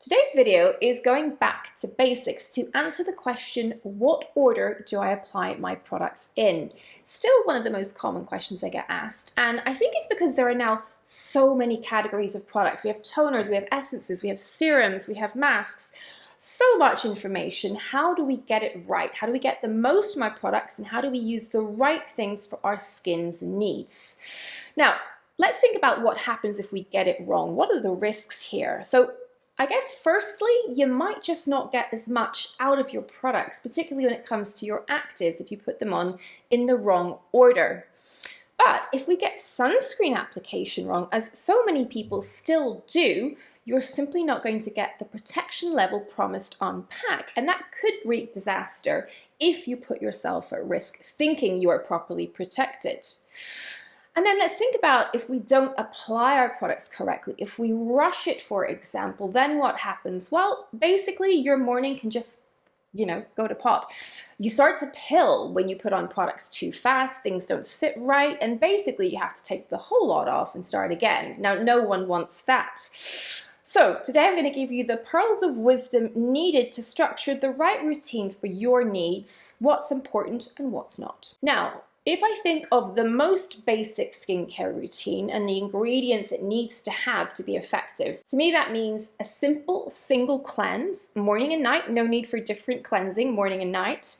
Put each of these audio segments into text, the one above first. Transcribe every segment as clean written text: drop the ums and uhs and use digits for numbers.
Today's video is going back to basics to answer the question, what order do I apply my products in? Still one of the most common questions I get asked, and I think it's because there are now so many categories of products. We have toners, we have essences, we have serums, we have masks, so much information. How do we get it right? How do we get the most from our products, and how do we use the right things for our skin's needs? Now, let's think about what happens if we get it wrong. What are the risks here? So I guess firstly, you might just not get as much out of your products, particularly when it comes to your actives if you put them on in the wrong order. But if we get sunscreen application wrong, as so many people still do, you're simply not going to get the protection level promised on pack. And that could wreak disaster if you put yourself at risk thinking you are properly protected. And then let's think about if we don't apply our products correctly. If we rush it, for example, then what happens? Well, basically your morning can just, go to pot. You start to pill when you put on products too fast, things don't sit right, and basically you have to take the whole lot off and start again. Now, no one wants that. So today I'm going to give you the pearls of wisdom needed to structure the right routine for your needs, what's important and what's not. Now, if I think of the most basic skincare routine and the ingredients it needs to have to be effective, to me that means a simple single cleanse, morning and night, no need for different cleansing, morning and night.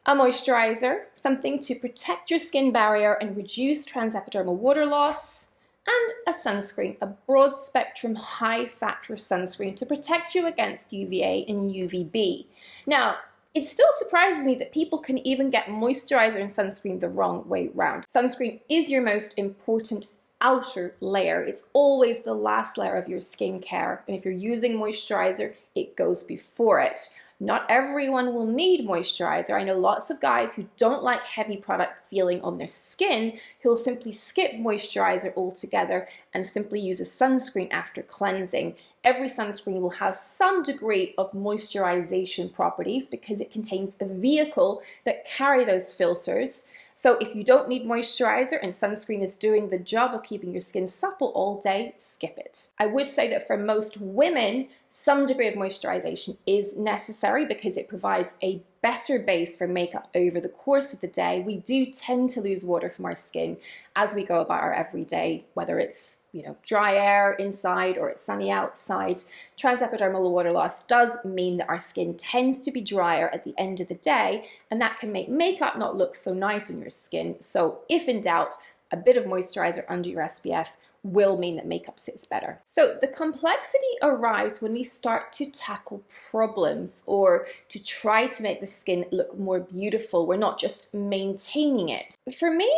A moisturizer, something to protect your skin barrier and reduce transepidermal water loss. And a sunscreen, a broad spectrum high factor sunscreen to protect you against UVA and UVB. Now, it still surprises me that people can even get moisturizer and sunscreen the wrong way round. Sunscreen is your most important outer layer. It's always the last layer of your skincare. And if you're using moisturizer, it goes before it. Not everyone will need moisturizer. I know lots of guys who don't like heavy product feeling on their skin who'll simply skip moisturizer altogether and simply use a sunscreen after cleansing. Every sunscreen will have some degree of moisturization properties because it contains a vehicle that carry those filters. So if you don't need moisturizer and sunscreen is doing the job of keeping your skin supple all day, skip it. I would say that for most women, some degree of moisturization is necessary because it provides a better base for makeup over the course of the day. We do tend to lose water from our skin as we go about our everyday, whether it's dry air inside or it's sunny outside. Transepidermal water loss does mean that our skin tends to be drier at the end of the day, and that can make makeup not look so nice on your skin. So if in doubt, a bit of moisturizer under your SPF will mean that makeup sits better. So the complexity arrives when we start to tackle problems or to try to make the skin look more beautiful. We're not just maintaining it. For me,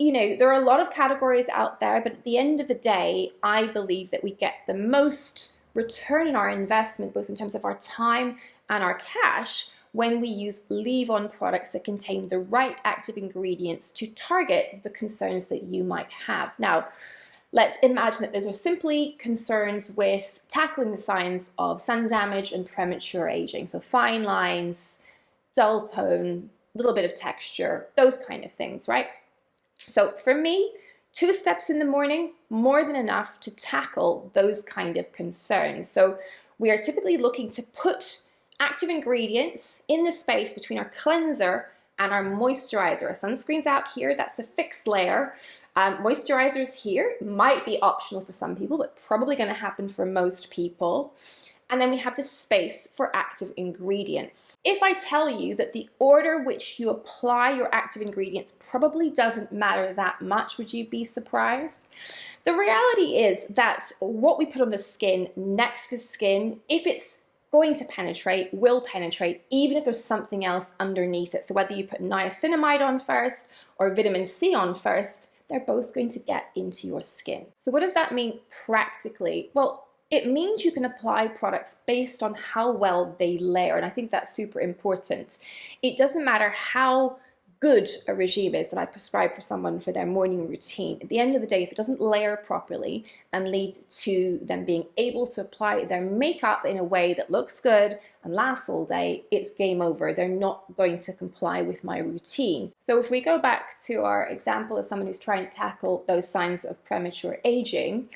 there are a lot of categories out there, but at the end of the day, I believe that we get the most return on our investment, both in terms of our time and our cash, when we use leave-on products that contain the right active ingredients to target the concerns that you might have. Now, let's imagine that those are simply concerns with tackling the signs of sun damage and premature aging. So fine lines, dull tone, a little bit of texture, those kind of things, right? So for me, 2 steps in the morning, more than enough to tackle those kind of concerns. So we are typically looking to put active ingredients in the space between our cleanser and our moisturizer. Our sunscreen's out here, that's the fixed layer. Moisturizers here might be optional for some people, but probably going to happen for most people. And then we have the space for active ingredients. If I tell you that the order which you apply your active ingredients probably doesn't matter that much, would you be surprised? The reality is that what we put on the skin, next to the skin, if it's going to penetrate, will penetrate, even if there's something else underneath it. So whether you put niacinamide on first or vitamin C on first, they're both going to get into your skin. So what does that mean practically? Well, it means you can apply products based on how well they layer, and I think that's super important. It doesn't matter how good a regime is that I prescribe for someone for their morning routine. At the end of the day, if it doesn't layer properly and lead to them being able to apply their makeup in a way that looks good and lasts all day, it's game over. They're not going to comply with my routine. So if we go back to our example of someone who's trying to tackle those signs of premature aging,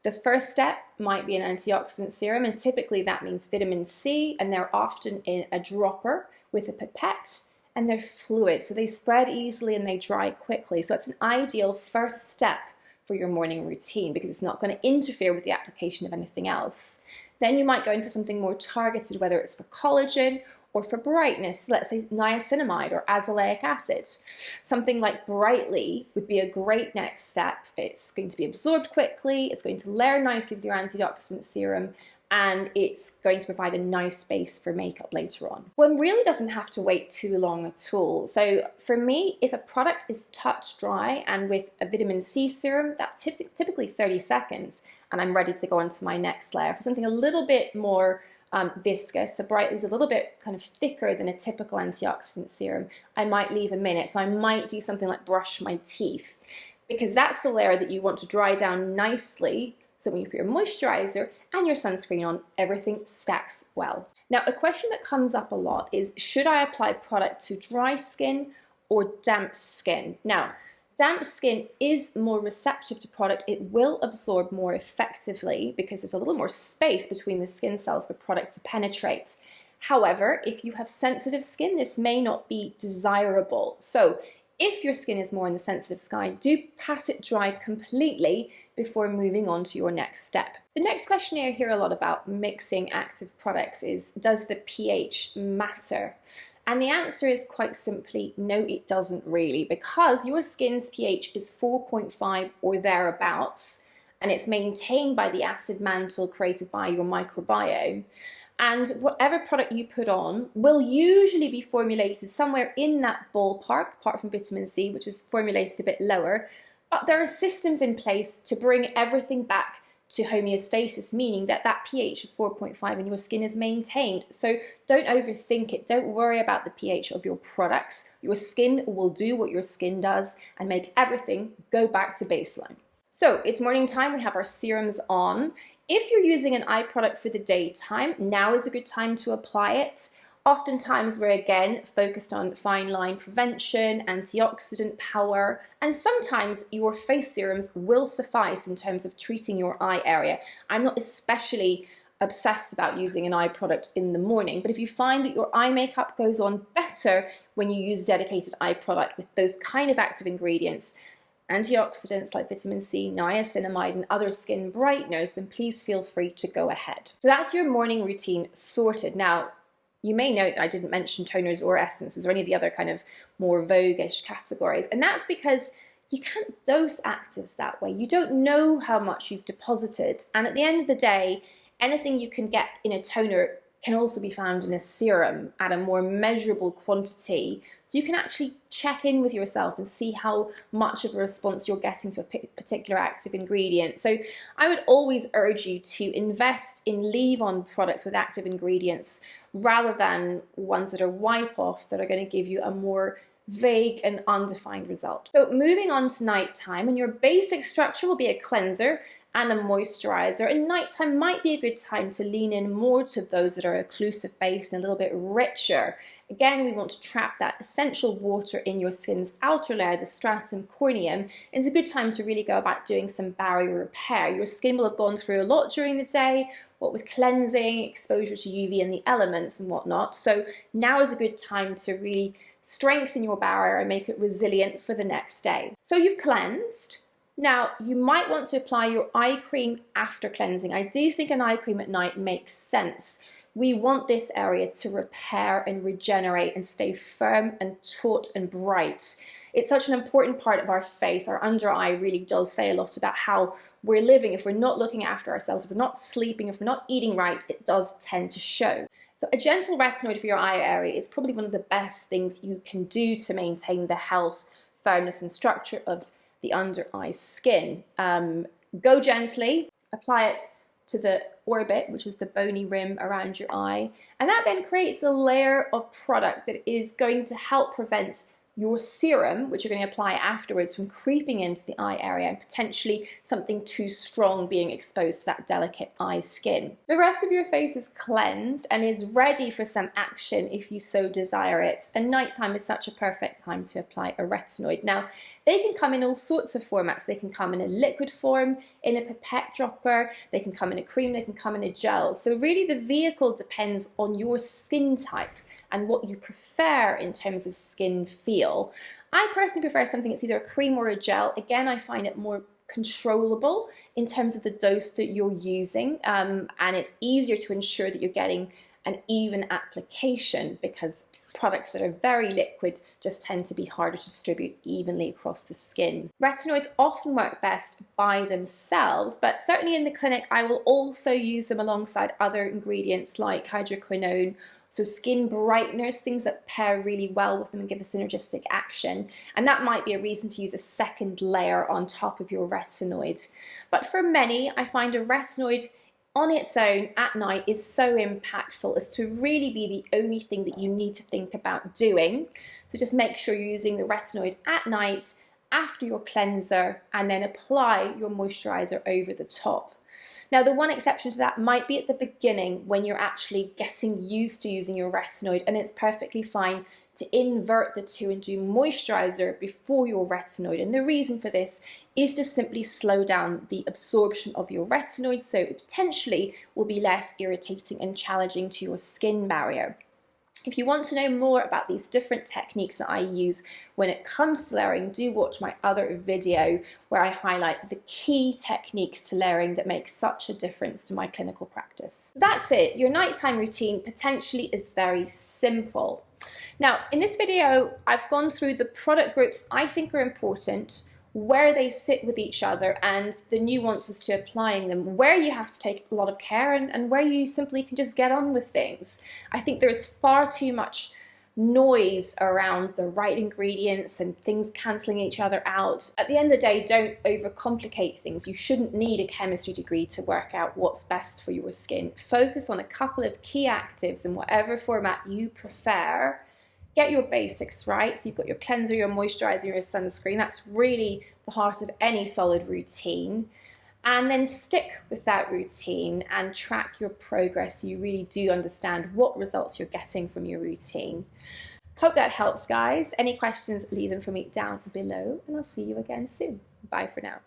The first step might be an antioxidant serum, and typically that means vitamin C, and they're often in a dropper with a pipette, and they're fluid, so they spread easily and they dry quickly. So it's an ideal first step for your morning routine because it's not going to interfere with the application of anything else. Then you might go in for something more targeted, whether it's for collagen or for brightness, let's say niacinamide or azelaic acid. Something like Brightly would be a great next step. It's going to be absorbed quickly, it's going to layer nicely with your antioxidant serum, and it's going to provide a nice base for makeup later on. One really doesn't have to wait too long at all. So for me, if a product is touch dry and with a vitamin C serum, that's typically 30 seconds, and I'm ready to go on to my next layer. For something a little bit more viscous, so Brightly is a little bit kind of thicker than a typical antioxidant serum, I might leave a minute. So I might do something like brush my teeth, because that's the layer that you want to dry down nicely, so when you put your moisturizer and your sunscreen on, everything stacks well. Now, a question that comes up a lot is, should I apply product to dry skin or damp skin? Now, damp skin is more receptive to product. It will absorb more effectively because there's a little more space between the skin cells for product to penetrate. However, if you have sensitive skin, this may not be desirable. So if your skin is more on the sensitive side, do pat it dry completely before moving on to your next step. The next question I hear a lot about mixing active products is, does the pH matter? And the answer is quite simply, no, it doesn't really, because your skin's pH is 4.5 or thereabouts, and it's maintained by the acid mantle created by your microbiome. And whatever product you put on will usually be formulated somewhere in that ballpark, apart from vitamin C, which is formulated a bit lower. But there are systems in place to bring everything back to homeostasis, meaning that that pH of 4.5 in your skin is maintained. So don't overthink it. Don't worry about the pH of your products. Your skin will do what your skin does and make everything go back to baseline. So it's morning time, we have our serums on. If you're using an eye product for the daytime, now is a good time to apply it. Oftentimes we're again focused on fine line prevention, antioxidant power, and sometimes your face serums will suffice in terms of treating your eye area. I'm not especially obsessed about using an eye product in the morning, but if you find that your eye makeup goes on better when you use a dedicated eye product with those kind of active ingredients, antioxidants like vitamin C, niacinamide, and other skin brighteners, then please feel free to go ahead. So that's your morning routine sorted. Now, you may note that I didn't mention toners or essences or any of the other kind of more vogue-ish categories, and that's because you can't dose actives that way. You don't know how much you've deposited, and at the end of the day, anything you can get in a toner can also be found in a serum at a more measurable quantity. So you can actually check in with yourself and see how much of a response you're getting to a particular active ingredient. So I would always urge you to invest in leave-on products with active ingredients rather than ones that are wipe-off that are going to give you a more vague and undefined result. So moving on to nighttime, and your basic structure will be a cleanser and a moisturizer, and nighttime might be a good time to lean in more to those that are occlusive based and a little bit richer. Again, we want to trap that essential water in your skin's outer layer, the stratum corneum. It's a good time to really go about doing some barrier repair. Your skin will have gone through a lot during the day, what with cleansing, exposure to UV and the elements and whatnot. So now is a good time to really strengthen your barrier and make it resilient for the next day. So you've cleansed. Now, you might want to apply your eye cream after cleansing. I do think an eye cream at night makes sense. We want this area to repair and regenerate and stay firm and taut and bright. It's such an important part of our face. Our under eye really does say a lot about how we're living. If we're not looking after ourselves, if we're not sleeping, if we're not eating right, it does tend to show. So a gentle retinoid for your eye area is probably one of the best things you can do to maintain the health, firmness, and structure of the under eye skin. Go gently, apply it to the orbit, which is the bony rim around your eye, and that then creates a layer of product that is going to help prevent your serum, which you're going to apply afterwards, from creeping into the eye area and potentially something too strong being exposed to that delicate eye skin. The rest of your face is cleansed and is ready for some action if you so desire it. And nighttime is such a perfect time to apply a retinoid. Now, they can come in all sorts of formats. They can come in a liquid form, in a pipette dropper, they can come in a cream, they can come in a gel. So really the vehicle depends on your skin type and what you prefer in terms of skin feel. I personally prefer something that's either a cream or a gel. Again, I find it more controllable in terms of the dose that you're using, and it's easier to ensure that you're getting an even application, because products that are very liquid just tend to be harder to distribute evenly across the skin. Retinoids often work best by themselves, but certainly in the clinic I will also use them alongside other ingredients like hydroquinone, so skin brighteners, things that pair really well with them and give a synergistic action. And that might be a reason to use a second layer on top of your retinoid. But for many, I find a retinoid on its own at night is so impactful as to really be the only thing that you need to think about doing. So just make sure you're using the retinoid at night after your cleanser, and then apply your moisturizer over the top. Now, the one exception to that might be at the beginning when you're actually getting used to using your retinoid, and it's perfectly fine to invert the two and do moisturizer before your retinoid. And the reason for this is to simply slow down the absorption of your retinoid, so it potentially will be less irritating and challenging to your skin barrier. If you want to know more about these different techniques that I use when it comes to layering, do watch my other video where I highlight the key techniques to layering that make such a difference to my clinical practice. That's it. Your nighttime routine potentially is very simple. Now, in this video, I've gone through the product groups I think are important, where they sit with each other, and the nuances to applying them, where you have to take a lot of care and where you simply can just get on with things. I think there is far too much noise around the right ingredients and things cancelling each other out. At the end of the day, don't overcomplicate things. You shouldn't need a chemistry degree to work out what's best for your skin. Focus on a couple of key actives in whatever format you prefer. Get your basics right. So you've got your cleanser, your moisturizer, your sunscreen. That's really the heart of any solid routine. And then stick with that routine and track your progress so you really do understand what results you're getting from your routine. Hope that helps, guys. Any questions, leave them for me down below, and I'll see you again soon. Bye for now.